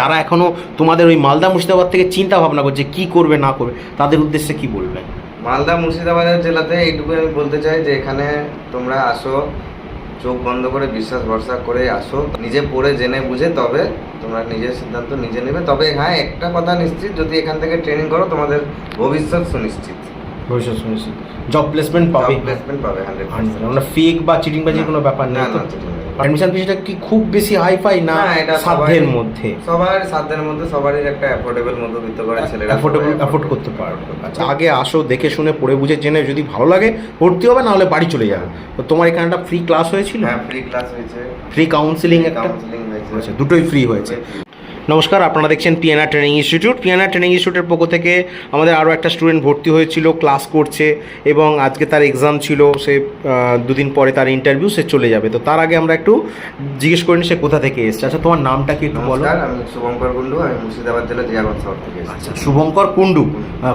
যারা এখনো তোমাদের ওই মালদা মুর্শিদাবাদ থেকে চিন্তা ভাবনা করছে কি করবে না করবে, তাদের উদ্দেশ্যে কি বলবে? মালদা মুর্শিদাবাদের জেলাতে এইটুকু আমি বলতে চাই যে এখানে তোমরা আসো, চোখ বন্ধ করে বিশ্বাস ভরসা করে আসো, নিজে পড়ে জেনে বুঝে তবে তোমরা নিজের সিদ্ধান্ত নিজে নেবে। তবে হ্যাঁ, একটা কথা নিশ্চিত, যদি এখান থেকে ট্রেনিং করো তোমাদের ভবিষ্যৎ সুনিশ্চিত, ভবিষ্যৎ শুনেছি জব প্লেসমেন্ট পাবে, প্লেসমেন্ট পাবে 100%। আমরা ফেক বা চিটিংবাজির কোনো ব্যাপার নেই তো? অ্যাডমিশন ফিসটা কি খুব বেশি হাইফাই না, এটা সাধ্যের মধ্যে? সবার সাধ্যের মধ্যে, সবারই একটা অ্যাফোর্ডেবল মধ্যবিত্ত করে ছেলেরা অ্যাফোর্ড করতে পারবে। আচ্ছা, আগে আসো, দেখে শুনে পড়ে বুঝে জেনে যদি ভালো লাগে ভর্তি হবে, না হলে বাড়ি চলে যাবে। তো তোমার এখানে একটা ফ্রি ক্লাস হয়েছিল? হ্যাঁ, ফ্রি ক্লাস হয়েছে, ফ্রি কাউন্সিলিং একটা হয়েছে, দুটোই ফ্রি হয়েছে। নমস্কার, আপনারা দেখছেন PNR training institute. PNR training ইনস্টিটিউটের পক্ষ থেকে আমাদের আরও একটা স্টুডেন্ট ভর্তি হয়েছিল, ক্লাস করছে এবং আজকে তার এক্সাম ছিল। সে দুদিন পরে তার ইন্টারভিউ, সে চলে যাবে। তো তার আগে আমরা একটু জিজ্ঞেস করিনি সে কোথা থেকে এসছে। আচ্ছা, তোমার নামটা কি একটু বলো? আমি শুভঙ্কর কুন্ডু, আমি মুর্শিদাবাদ জেলা জিয়াগঞ্জ শহর থেকে এসেছি। আচ্ছা, শুভঙ্কর কুন্ডু,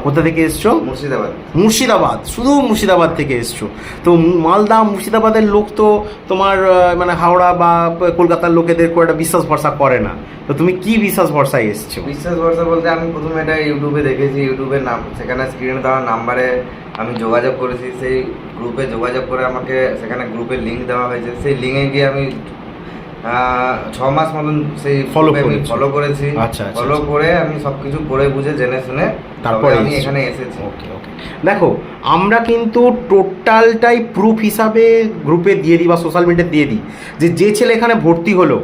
কোথা থেকে এসছো? মুর্শিদাবাদ। মুর্শিদাবাদ, শুধু মুর্শিদাবাদ থেকে এসছো? তো মালদা মুর্শিদাবাদের লোক তো তোমার মানে হাওড়া বা কলকাতার লোকেদের খুব একটা বিশ্বাস ভরসা করে না। তো তুমি কি বিশ্বাস ভরসায় এসছো? বিশ্বাস ভরসা বলতে আমি প্রথমে এটা ইউটিউবে দেখেছি, ইউটিউবের নাম, সেখানে স্ক্রিনে দেওয়া নাম্বারে আমি যোগাযোগ করেছি, সেই গ্রুপে যোগাযোগ করে আমাকে সেখানে গ্রুপের লিঙ্ক দেওয়া হয়েছে। সেই লিঙ্কে গিয়ে আমি 6 মাস মতন সেই ফলো করেছি। আচ্ছা, ফলো করে আমি সব কিছু পড়ে বুঝে জেনে শুনে তারপরে আমি এখানে এসেছি। ওকে ওকে, দেখো আমরা কিন্তু টোটালটাই প্রুফ হিসাবে গ্রুপে দিয়ে দিই বা সোশ্যাল মিডিয়ায় দিয়ে দিই যে ছেলে এখানে ভর্তি হলো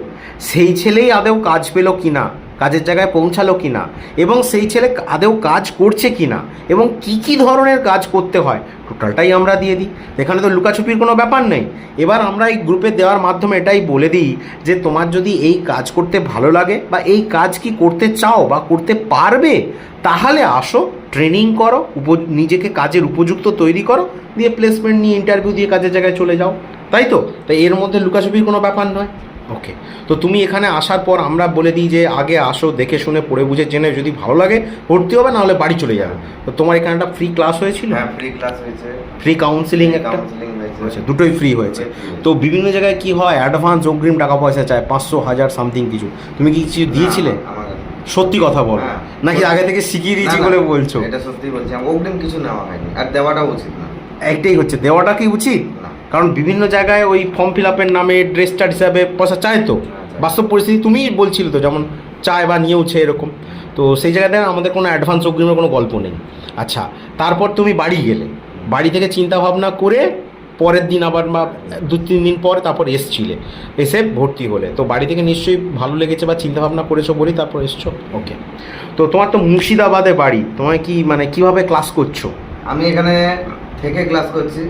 সেই ছেলেই আদৌ কাজ পেলো কি না, কাজের জায়গায় পৌঁছালো কি না, এবং সেই ছেলে আদৌ কাজ করছে কি না, এবং কি কি ধরনের কাজ করতে হয়, টোটালটাই আমরা দিয়ে দিই। এখানে তো লুকাছুপির কোনো ব্যাপার নেই। এবার আমরা এই গ্রুপে দেওয়ার মাধ্যমে এটাই বলে দিই যে তোমার যদি এই কাজ করতে ভালো লাগে বা এই কাজ কি করতে চাও বা করতে পারবে, তাহলে আসো, ট্রেনিং করো, নিজেকে কাজের উপযুক্ত তৈরি করো, দিয়ে প্লেসমেন্ট নিয়ে ইন্টারভিউ দিয়ে কাজের জায়গায় চলে যাও। তাই তো? তাই এর মধ্যে লুকাছুপির কোনো ব্যাপার নয়। ওকে, তো তুমি এখানে আসার পর আমরা বলে দিই যে আগে আসো, দেখে শুনে পড়ে বুঝে জেনে যদি ভালো লাগে ভর্তি হবে, না হলে বাড়ি চলে যাবে। তো তোমার এখানে একটা ফ্রি ক্লাস হয়েছিল? হ্যাঁ, ফ্রি ক্লাস হয়েছে, ফ্রি কাউন্সিলিং একটা হয়েছে, দুটোই ফ্রি হয়েছে। তো বিভিন্ন জায়গায় কি হয়, অ্যাডভান্স অগ্রিম টাকা পয়সা চায়, 500, 1000 সামথিং কিছু। তুমি কি কিছু দিয়েছিলে? সত্যি কথা বল, নাকি আগে থেকে শিখিয়ে দিয়েছি বলে বলছো? এটা সত্যি বলছি, অগ্রিম কিছু নেওয়া হয়নি, আর দেওয়াটাও উচিত না। একটাই হচ্ছে, দেওয়াটা কি উচিত? কারণ বিভিন্ন জায়গায় ওই ফর্ম ফিল আপের নামে ড্রেসটার হিসাবে পয়সা চায়। তো বাস্তব পরিস্থিতি তুমিই বলছিল তো, যেমন চায় বা নিয়েওছে এরকম। তো সেই জায়গাটা আমাদের কোনো অ্যাডভান্স অগ্রিমের কোনো গল্প নেই। আচ্ছা, তারপর তুমি বাড়ি গেলে, বাড়ি থেকে চিন্তা ভাবনা করে পরের দিন আবার বা 2-3 দিন পরে তারপর এসছিলে, এসে ভর্তি হলে। তো বাড়ি থেকে নিশ্চয়ই ভালো লেগেছে বা চিন্তা ভাবনা করেছো বলি তারপর এসছো। ওকে, তো তোমার তো মুর্শিদাবাদে বাড়ি, তোমায় কি মানে কিভাবে ক্লাস করছো? আমি এখানে থেকে ক্লাস করছি,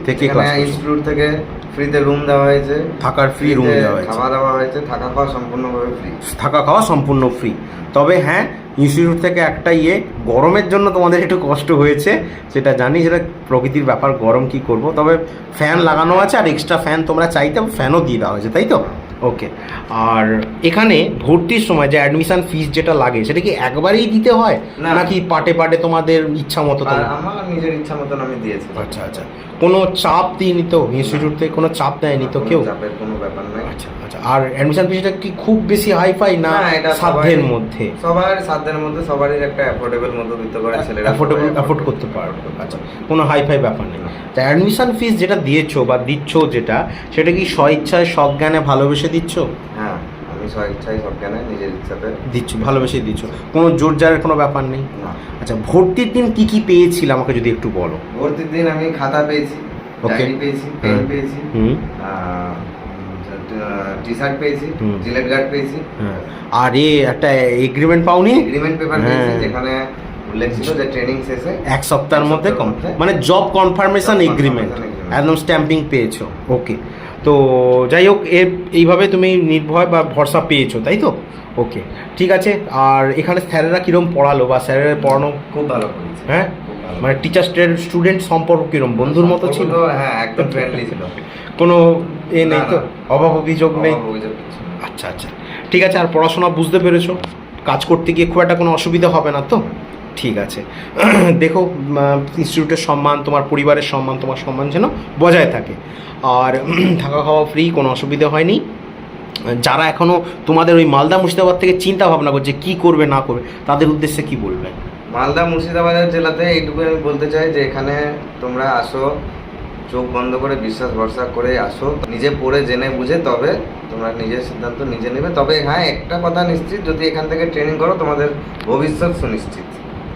ইনস্টিটিউট থেকে ফ্রিতে রুম দেওয়া হয়েছে, থাকার ফ্রি রুম দেওয়া হয়েছে, খাওয়া দাওয়া হয়েছে, থাকা খাওয়া সম্পূর্ণভাবে ফ্রি, থাকা খাওয়া সম্পূর্ণ ফ্রি। তবে হ্যাঁ, ইনস্টিটিউট থেকে একটা গরমের জন্য তোমাদের একটু কষ্ট হয়েছে, সেটা জানি, সেটা প্রকৃতির ব্যাপার, গরম কি করব। তবে ফ্যান লাগানো আছে, আর এক্সট্রা ফ্যান তোমরা চাইতে ফ্যানও দিয়ে দেওয়া হয়েছে, তাই তো? ওকে, আর এখানে ভর্তির সময় যে অ্যাডমিশন ফিস যেটা লাগে সেটা কি একবারেই দিতে হয় নাকি পাটে পাটে তোমাদের ইচ্ছা মতো? আমার নিজের ইচ্ছা মতন আমি দিয়েছি। আচ্ছা আচ্ছা, কোনো চাপ দিইনি তো ইনস্টিটিউট থেকে? কোনো চাপ দেয়নি তো কেউ? চাপের কোনো ব্যাপার নেই। আচ্ছা আচ্ছা, আর অ্যাডমিশন ফিসটা কি খুব বেশি হাইফাই না, সাধ্যের মধ্যে? সবার সাধ্যের মধ্যে, সবারই একটা অ্যাফোর্ডেবল মধ্যবিত্ত করে ছেলেরা অ্যাফোর্ড করতে পারবে। আচ্ছা, কোনো হাইফাই ব্যাপার নেই। তা অ্যাডমিশন ফিস যেটা দিয়েছো বা দিচ্ছ যেটা, সেটা কি স্বইচ্ছায় সজ্ঞানে ভালোবেসে দিচ্ছ? হ্যাঁ, আমি স্বইচ্ছায় সজ্ঞানে নিজের ইচ্ছাতে দিচ্ছ, ভালোবেসে দিচ্ছ, কোনো জোর জারের কোনো ব্যাপার নেই? আচ্ছা, ভর্তির দিন কি কি পেয়েছিল আমাকে যদি একটু বলো? ভর্তির দিন আমি খাতা পেয়েছি, ডায়েরি পেয়েছি, পেন পেয়েছি, টি শার্ট পেয়েছি, জিলেট গার্ড পেয়েছি। আর একটা এগ্রিমেন্ট পাওনি? এগ্রিমেন্ট পেপার পেয়েছি, যেখানে উল্লেখ ছিল যে ট্রেনিং শেষে 1 সপ্তাহের মধ্যে মানে জব কনফার্মেশন এগ্রিমেন্ট, একদম স্ট্যাম্পিং পেয়েছো। ওকে, তো যাই হোক, এইভাবে তুমি নির্ভয় বা ভরসা পেয়েছো, তাই তো? ওকে, ঠিক আছে। আর এখানে স্যারেরা কীরকম পড়ালো বা স্যারেরা পড়ানো? খুব ভালো করেছে। হ্যাঁ, মানে টিচার স্টুডেন্ট সম্পর্ক কীরকম, বন্ধুর মতো ছিল? হ্যাঁ, একদম ফ্রেন্ডলি ছিল, কোনো নেই তো, অভাব অভিযোগ নেই? আচ্ছা আচ্ছা, ঠিক আছে। আর পড়াশোনা বুঝতে পেরেছো? কাজ করতে গিয়ে খুব একটা কোনো অসুবিধা হবে না তো? ঠিক আছে। দেখো, ইনস্টিটিউটের সম্মান, তোমার পরিবারের সম্মান, তোমার সম্মান যেন বজায় থাকে। আর থাকা খাওয়া ফ্রি, কোনো অসুবিধা হয়নি। যারা এখনও তোমাদের ওই মালদা মুর্শিদাবাদ থেকে চিন্তা ভাবনা করছে কি করবে না করবে, তাদের উদ্দেশ্যে কি বলবে? মালদা মুর্শিদাবাদের জেলাতে এইটুকু আমি বলতে চাই যে এখানে তোমরা আসো, চোখ বন্ধ করে বিশ্বাস ভরসা করে আসো, নিজে পড়ে জেনে বুঝে তবে তোমরা নিজের সিদ্ধান্ত নিজে নেবে। তবে হ্যাঁ, একটা কথা নিশ্চিত, যদি এখান থেকে ট্রেনিং করো তোমাদের ভবিষ্যৎ সুনিশ্চিত,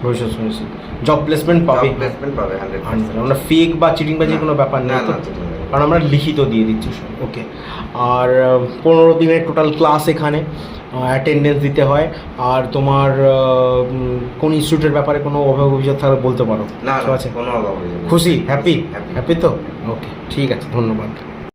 ভবিষ্যৎ শুনেছি জব প্লেসমেন্ট পাবে, প্লেসমেন্ট পাবে 100%। আমরা ফেক বা চিটিংবাজির কোনো ব্যাপার নেই তো? কারণ আমরা লিখিত দিয়ে দিচ্ছি সব। ওকে। আর 15 দিনের টোটাল ক্লাস এখানে অ্যাটেন্ডেন্স দিতে হয়। আর তোমার কোন ইনস্টিটিউটের ব্যাপারে কোনো অভিযোগ থাকলে বলতে পারো। না আছে, কোনো অভাব হয়ে যাবে। খুশি, হ্যাপি Happy। হ্যাপি তো? ওকে, ঠিক আছে, ধন্যবাদ।